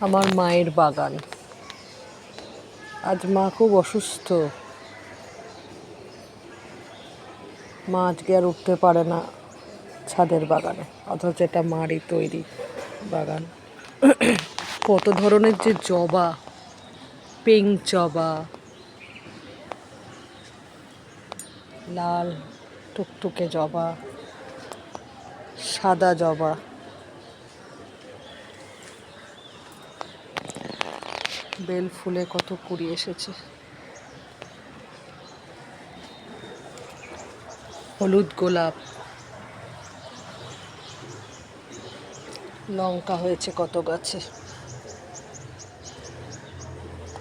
আমার মায়ের বাগান। আজ মা খুব অসুস্থ, মা আজকে আর উঠতে পারে না ছাদের বাগানে, অথচ এটা মারই তৈরি বাগান। কত ধরনের যে জবা, পিঙ্ক জবা, লাল টুকটুকে জবা, সাদা জবা, বেল ফুলে কত কুড়ি এসেছে, হলুদ গোলাপ, লঙ্কা হয়েছে কত গাছে।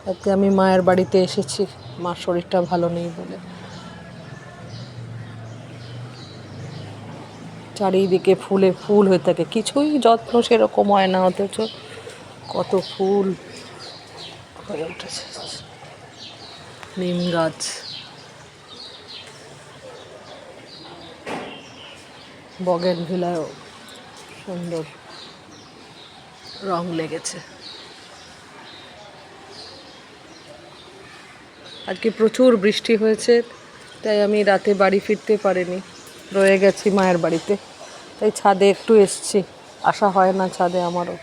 আজকে আমি মায়ের বাড়িতে এসেছি, মার শরীরটা ভালো নেই বলে। চারিদিকে ফুলে ফুল হয়ে থাকে, কিছুই যত্ন সেরকম হয় না, অথচ কত ফুল হয়ে উঠেছে। নিম গাছ, বগেনভিলায়ও সুন্দর রং লেগেছে। আজকে প্রচুর বৃষ্টি হয়েছে, তাই আমি রাতে বাড়ি ফিরতে পারিনি, রয়ে গেছি মায়ের বাড়িতে। তাই ছাদে একটু এসছি, আসা হয় না ছাদে আমারও।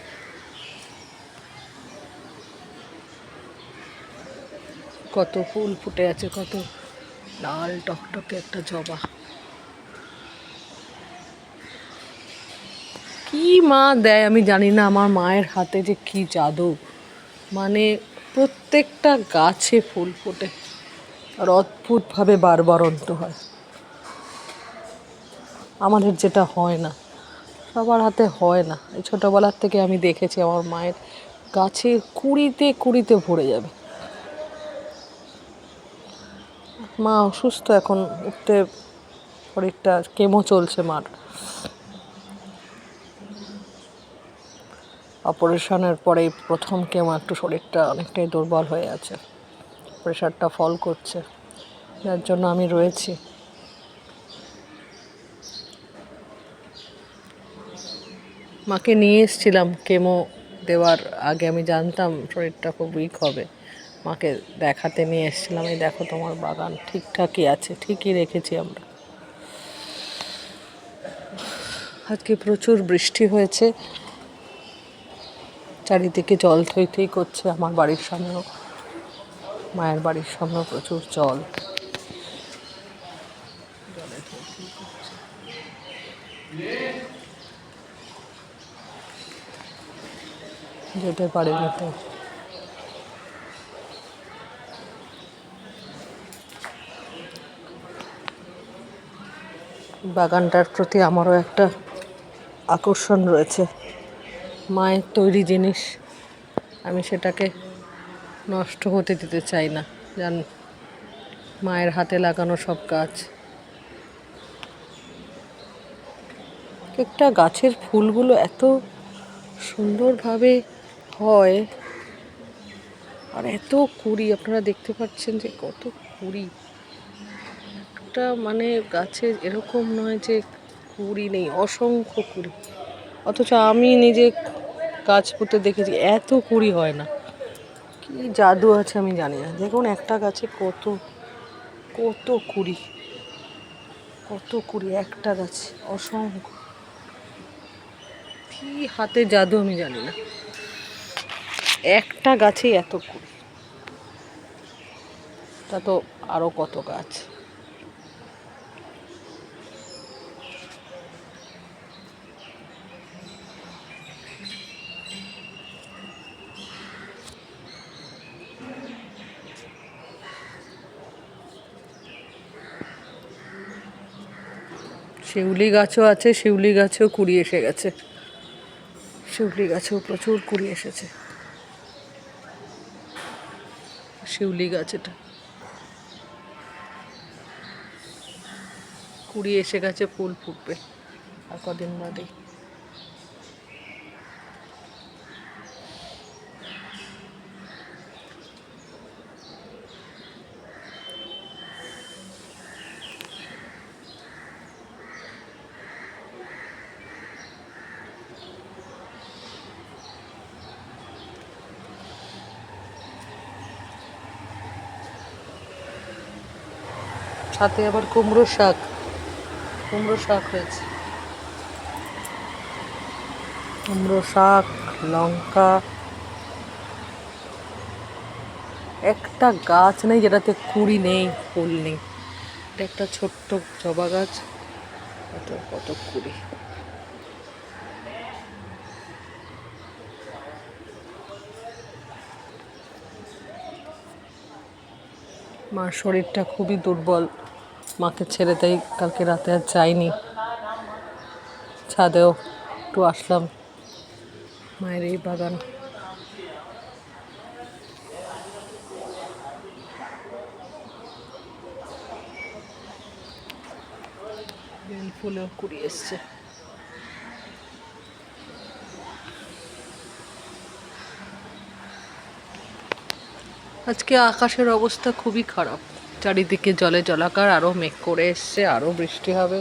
কত ফুল ফুটে আছে, কত লাল টকটকে একটা জবা। কি মা দেয় আমি জানি না, আমার মায়ের হাতে যে কি জাদু, মানে প্রত্যেকটা গাছে ফুল ফোটে আর অদ্ভুতভাবে বারবারন্ত হয়। আমাদের যেটা হয় না, সবার হাতে হয় না। এই ছোটোবেলার থেকে আমি দেখেছি আমার মায়ের গাছে কুড়িতে কুড়িতে ভরে যাবে। মা অসুস্থ এখন, উঠতে, শরীরটা কেমো চলছে মার। অপারেশনের পরেই প্রথম কেমো, একটু শরীরটা অনেকটাই দুর্বল হয়ে আছে, প্রেশারটা ফল করছে, যার জন্য আমি রয়েছি। মাকে নিয়ে এসেছিলাম কেমো দেওয়ার আগে, আমি জানতাম শরীরটা খুব উইক হবে, মাকে দেখাতে নিয়ে এসেছিলাম। এই দেখো তোমার বাগান ঠিকঠাকই আছে, ঠিকই রেখেছি আমরা। আজকে প্রচুর বৃষ্টি হয়েছে, চারিদিকে জল থই থই করছে। আমার বাড়ির সামনেও, মায়ের বাড়ির সামনেও প্রচুর জল। যেতে পারিনি তো। বাগানটার প্রতি আমারও একটা আকর্ষণ রয়েছে, মায়ের তৈরি জিনিস, আমি সেটাকে নষ্ট হতে দিতে চাই না। জান, মায়ের হাতে লাগানো সব গাছ, একটা গাছের ফুলগুলো এত সুন্দরভাবে হয়, আর এত কুড়ি, আপনারা দেখতে পাচ্ছেন যে কত কুড়ি। একটা মানে গাছে এরকম নয় যে কুড়ি নেই, অসংখ্য কুড়ি। অথচ আমি নিজে গাছ পুঁতে দেখেছি, এত কুড়ি হয় না। কি জাদু আছে আমি জানি না। দেখুন একটা গাছে কত কত কুড়ি, কত কুড়ি একটা গাছে, অসংখ্য। কি হাতে জাদু আমি জানি না, একটা গাছেই এত কুড়ি, তা তো আরো কত গাছ। শিউলি গাছও আছে, শিউলি গাছেও কুড়ি এসে গেছে, শিউলি গাছেও প্রচুর কুড়ি এসেছে। শিউলি গাছ, এটা কুড়ি এসে গেছে, ফুল ফুটবে আর কদিন বাদেই। সাথে আবার কুমড়ো শাক, কুমড়ো শাক হয়েছে, কুমড়ো শাক, লঙ্কা। একটা গাছ নেই যেটাতে কুড়ি নেই, ফুল নেই। এটা একটা ছোট্ট জবা গাছ, কত কত কুড়ি। মার শরীরটা খুবই দুর্বল, মাকে ছেড়ে তাই কালকে রাতে আর যাইনি, ছাদেও একটু আসলাম। মায়ের এই বাগান, বেল ফুলেও কুড়ি এসছে। আজকে আকাশের অবস্থা খুবই খারাপ, চারিদিকে জলে জলাকার, আরও মেঘ করে এসছে, আরও বৃষ্টি হবে।